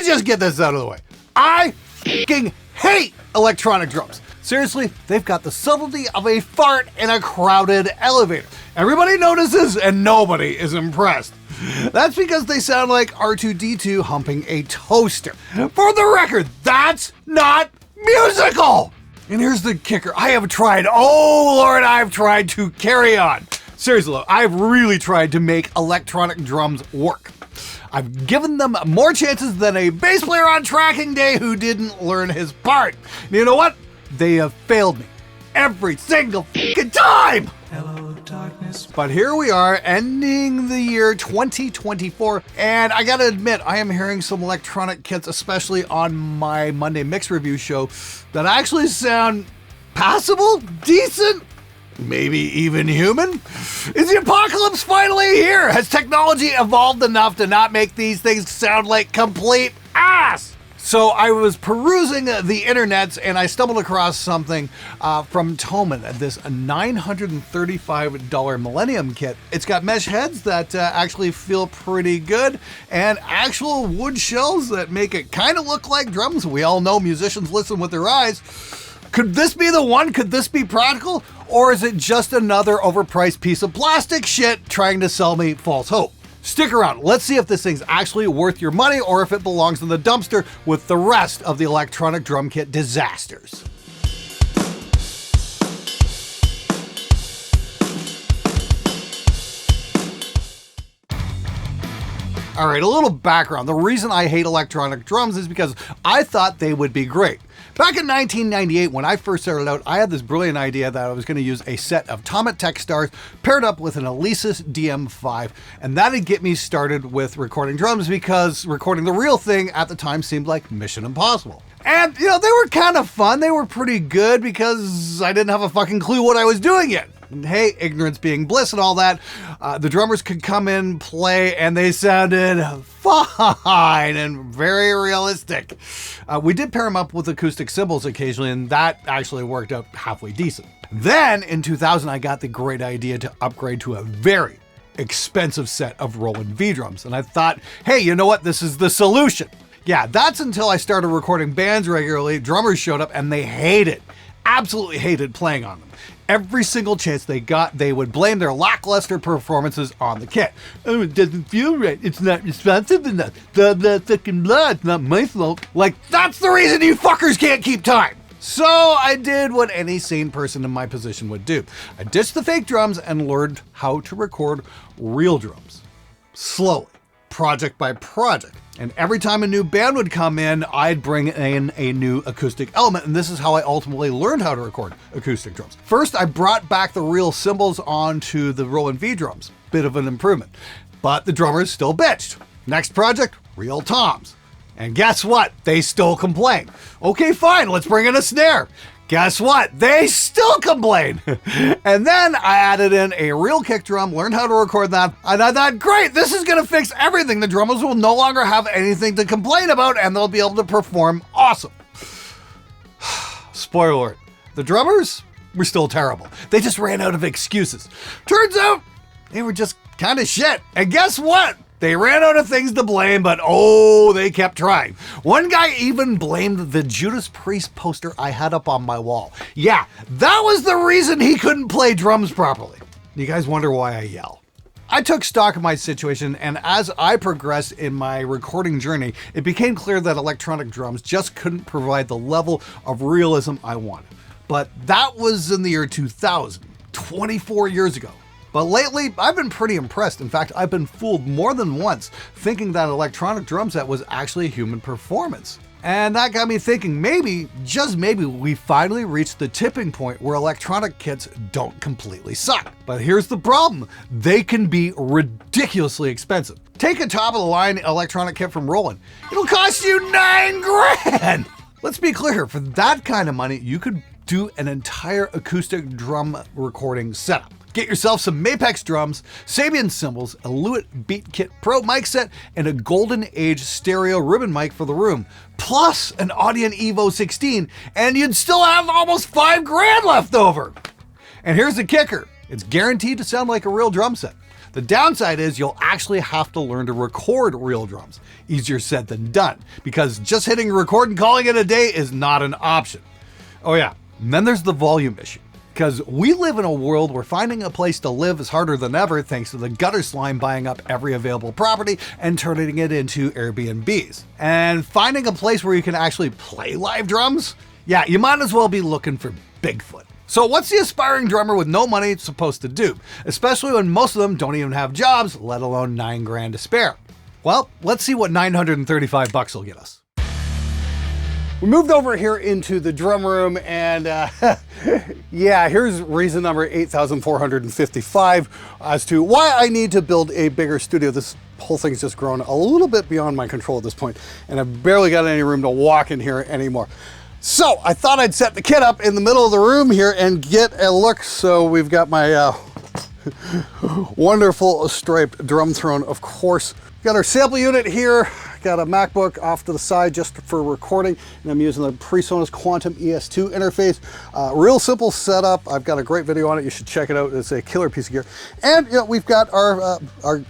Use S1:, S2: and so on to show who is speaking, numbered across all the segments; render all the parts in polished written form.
S1: me just get this out of the way. I fucking hate electronic drums. Seriously, they've got the subtlety of a fart in a crowded elevator. Everybody notices and nobody is impressed. That's because they sound like R2-D2 humping a toaster. For the record, that's not musical! And here's the kicker. I have tried, oh Lord, I've tried to carry on. Seriously, I've really tried to make electronic drums work. I've given them more chances than a bass player on tracking day who didn't learn his part. And you know what? They have failed me every single fucking time!
S2: Hello, darkness.
S1: But here we are, ending the year 2024, and I gotta admit, I am hearing some electronic kits, especially on my Monday Mix Review show, that actually sound passable, decent, maybe even human. Is the apocalypse finally here? Has technology evolved enough to not make these things sound like complete ass? So I was perusing the internets and I stumbled across something from Thomann, this $935 Millenium Kit. It's got mesh heads that actually feel pretty good and actual wood shells that make it kind of look like drums. We all know musicians listen with their eyes. Could this be the one? Could this be practical? Or is it just another overpriced piece of plastic shit trying to sell me false hope? Stick around. Let's see if this thing's actually worth your money or if it belongs in the dumpster with the rest of the electronic drum kit disasters. All right, a little background. The reason I hate electronic drums is because I thought they would be great. Back in 1998, when I first started out, I had this brilliant idea that I was going to use a set of Thomann Tech Stars paired up with an Alesis DM5, and that'd get me started with recording drums because recording the real thing at the time seemed like mission impossible. And, you know, they were kind of fun. They were pretty good because I didn't have a fucking clue what I was doing yet. And hey, ignorance being bliss and all that, the drummers could come in, play, and they sounded fine and very realistic. We did pair them up with acoustic cymbals occasionally, and that actually worked out halfway decent. Then in 2000, I got the great idea to upgrade to a very expensive set of Roland V drums. And I thought, hey, you know what? This is the solution. Yeah, that's until I started recording bands regularly. Drummers showed up and they absolutely hated playing on them. Every single chance they got, they would blame their lackluster performances on the kit. Oh, it doesn't feel right. It's not responsive enough. The fucking blah, it's not my fault. Like, that's the reason you fuckers can't keep time. So I did what any sane person in my position would do. I ditched the fake drums and learned how to record real drums. Slowly, project by project. And every time a new band would come in, I'd bring in a new acoustic element. And this is how I ultimately learned how to record acoustic drums. First, I brought back the real cymbals onto the Roland V drums. Bit of an improvement. But the drummers still bitched. Next project, real toms. And guess what? They still complain. Okay, fine, let's bring in a snare. Guess what? They still complain. And then I added in a real kick drum, learned how to record that, and I thought, great, this is gonna fix everything. The drummers will no longer have anything to complain about and they'll be able to perform awesome. Spoiler alert, the drummers were still terrible. They just ran out of excuses. Turns out they were just kind of shit. And guess what? They ran out of things to blame, but oh, they kept trying. One guy even blamed the Judas Priest poster I had up on my wall. Yeah, that was the reason he couldn't play drums properly. You guys wonder why I yell? I took stock of my situation, and as I progressed in my recording journey, it became clear that electronic drums just couldn't provide the level of realism I wanted. But that was in the year 2000, 24 years ago. But lately, I've been pretty impressed. In fact, I've been fooled more than once thinking that electronic drum set was actually a human performance. And that got me thinking maybe, just maybe, we finally reached the tipping point where electronic kits don't completely suck. But here's the problem. They can be ridiculously expensive. Take a top-of-the-line electronic kit from Roland. It'll cost you $9 grand! Let's be clear, for that kind of money, you could do an entire acoustic drum recording setup. Get yourself some Mapex drums, Sabian cymbals, a Lewitt Beat Kit Pro mic set, and a Golden Age stereo ribbon mic for the room, plus an Audion Evo 16, and you'd still have almost $5 grand left over. And here's the kicker. It's guaranteed to sound like a real drum set. The downside is you'll actually have to learn to record real drums. Easier said than done, because just hitting record and calling it a day is not an option. Oh yeah, and then there's the volume issue. Because we live in a world where finding a place to live is harder than ever thanks to the gutter slime buying up every available property and turning it into Airbnbs. And finding a place where you can actually play live drums? Yeah, you might as well be looking for Bigfoot. So what's the aspiring drummer with no money supposed to do? Especially when most of them don't even have jobs, let alone $9 grand to spare. Well, let's see what 935 bucks will get us. We moved over here into the drum room and yeah, here's reason number 8,455 as to why I need to build a bigger studio. This whole thing's just grown a little bit beyond my control at this point, and I've barely got any room to walk in here anymore. So I thought I'd set the kit up in the middle of the room here and get a look. So we've got my wonderful striped drum throne, of course. Got our sample unit here. Got a MacBook off to the side just for recording, and I'm using the PreSonus Quantum ES2 interface. Real simple setup. I've got a great video on it. You should check it out. It's a killer piece of gear. And you know, we've got our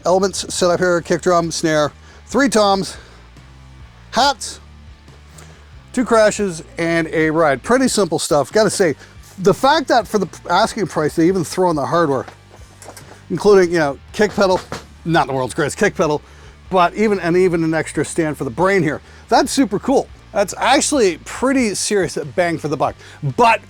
S1: elements set up here: kick drum, snare, 3 toms, hats, 2 crashes, and a ride. Pretty simple stuff. Got to say, the fact that for the asking price they even throw in the hardware, including, you know, kick pedal, not the world's greatest kick pedal, but even an extra stand for the brain here. That's super cool. That's actually pretty serious bang for the buck. But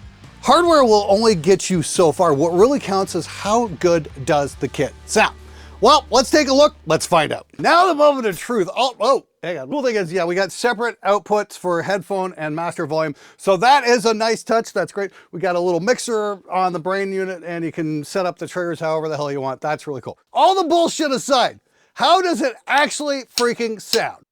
S1: hardware will only get you so far. What really counts is how good does the kit sound. Well, let's take a look. Let's find out. Now the moment of truth. Oh, hang on. Cool thing is, yeah, we got separate outputs for headphone and master volume. So that is a nice touch. That's great. We got a little mixer on the brain unit, and you can set up the triggers however the hell you want. That's really cool. All the bullshit aside, how does it actually freaking sound?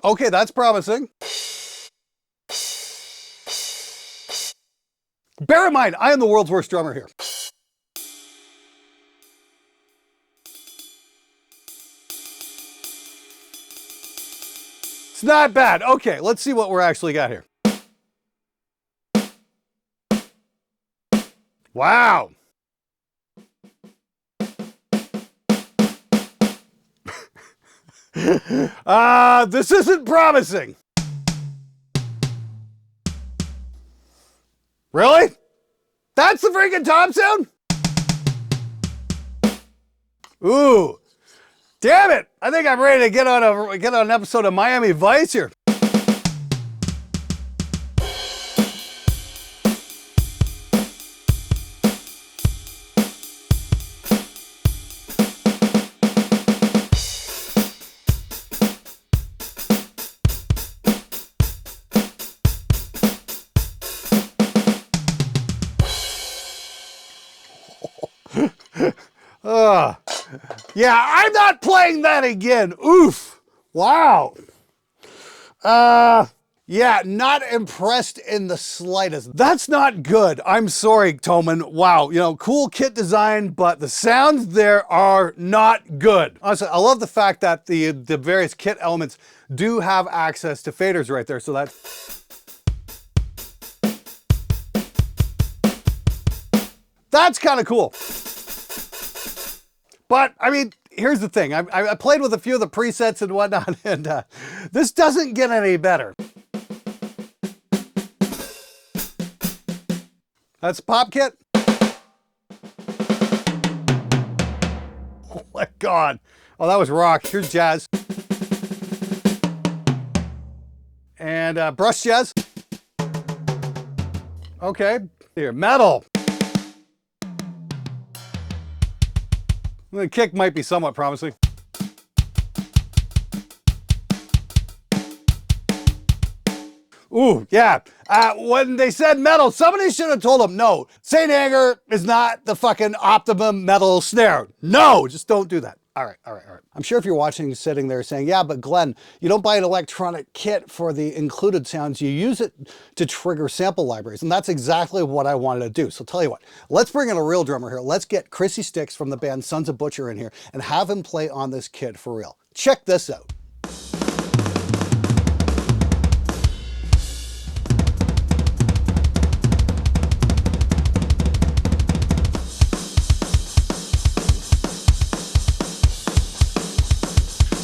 S1: Okay, that's promising. Bear in mind, I am the world's worst drummer here. It's not bad. Okay, let's see what we're actually got here. Wow. This isn't promising. Really? That's the freaking tom sound? Ooh. Damn it. I think I'm ready to get on an episode of Miami Vice here. Yeah, I'm not playing that again. Oof. Wow. Yeah, not impressed in the slightest. That's not good. I'm sorry, Thomann. Wow, you know, cool kit design, but the sounds there are not good. Honestly, I love the fact that the various kit elements do have access to faders right there, so that's kind of cool. But I mean, here's the thing. I played with a few of the presets and whatnot, and this doesn't get any better. That's pop kit. Oh my God. Oh, that was rock. Here's jazz. And brush jazz. Okay. Here, metal. The kick might be somewhat promising. Ooh, yeah. When they said metal, somebody should have told them, no, St. Anger is not the fucking optimum metal snare. No, just don't do that. All right. I'm sure if you're watching, sitting there saying, yeah, but Glenn, you don't buy an electronic kit for the included sounds. You use it to trigger sample libraries. And that's exactly what I wanted to do. So tell you what, let's bring in a real drummer here. Let's get Chrissy Sticks from the band Sons of Butcher in here and have him play on this kit for real. Check this out.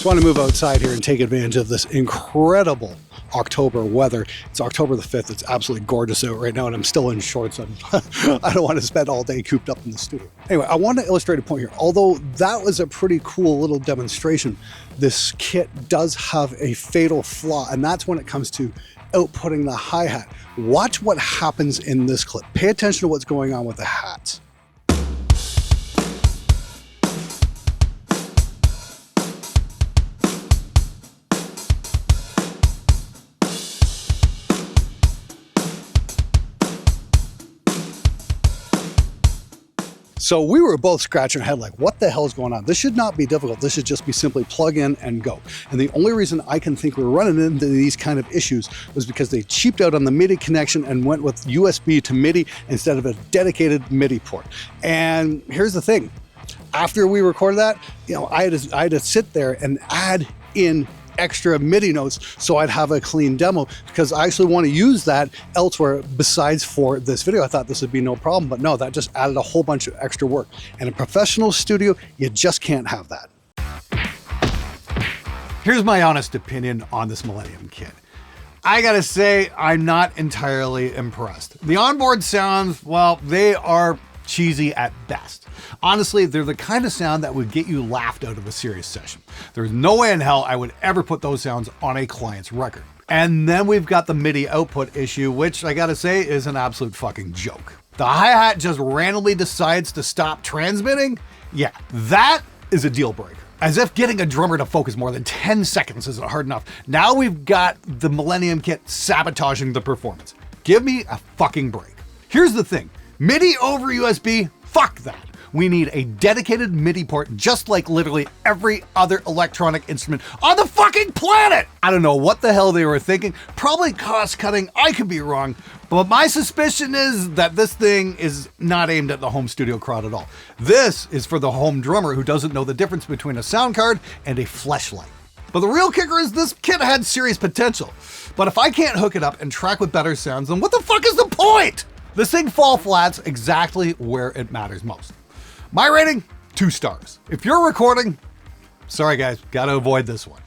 S1: want to move outside here and take advantage of this incredible October weather. It's October the 5th. It's absolutely gorgeous out right now, and I'm still in shorts. I don't want to spend all day cooped up in the studio. Anyway, I want to illustrate a point here. Although that was a pretty cool little demonstration, this kit does have a fatal flaw, and that's when it comes to outputting the hi-hat. Watch what happens in this clip. Pay attention to what's going on with the hats. So we were both scratching our head like, what the hell is going on? This should not be difficult. This should just be simply plug in and go. And the only reason I can think we're running into these kind of issues was because they cheaped out on the MIDI connection and went with USB to MIDI instead of a dedicated MIDI port. And here's the thing. After we recorded that, I had to sit there and add in extra MIDI notes so I'd have a clean demo, because I actually want to use that elsewhere besides for this video. I thought this would be no problem, but no, that just added a whole bunch of extra work. In a professional studio, you just can't have that. Here's my honest opinion on this Millenium Kit. I gotta say, I'm not entirely impressed. The onboard sounds, well, they are cheesy at best. Honestly, they're the kind of sound that would get you laughed out of a serious session. There's no way in hell I would ever put those sounds on a client's record. And then we've got the MIDI output issue, which I gotta say is an absolute fucking joke. The hi-hat just randomly decides to stop transmitting? Yeah, that is a deal breaker. As if getting a drummer to focus more than 10 seconds isn't hard enough. Now we've got the Millenium Kit sabotaging the performance. Give me a fucking break. Here's the thing. MIDI over USB? Fuck that. We need a dedicated MIDI port, just like literally every other electronic instrument on the fucking planet. I don't know what the hell they were thinking. Probably cost cutting. I could be wrong. But my suspicion is that this thing is not aimed at the home studio crowd at all. This is for the home drummer who doesn't know the difference between a sound card and a fleshlight. But the real kicker is this kit had serious potential. But if I can't hook it up and track with better sounds, then what the fuck is the point? This thing fall flats exactly where it matters most. My rating, 2 stars. If you're recording, sorry guys, gotta avoid this one.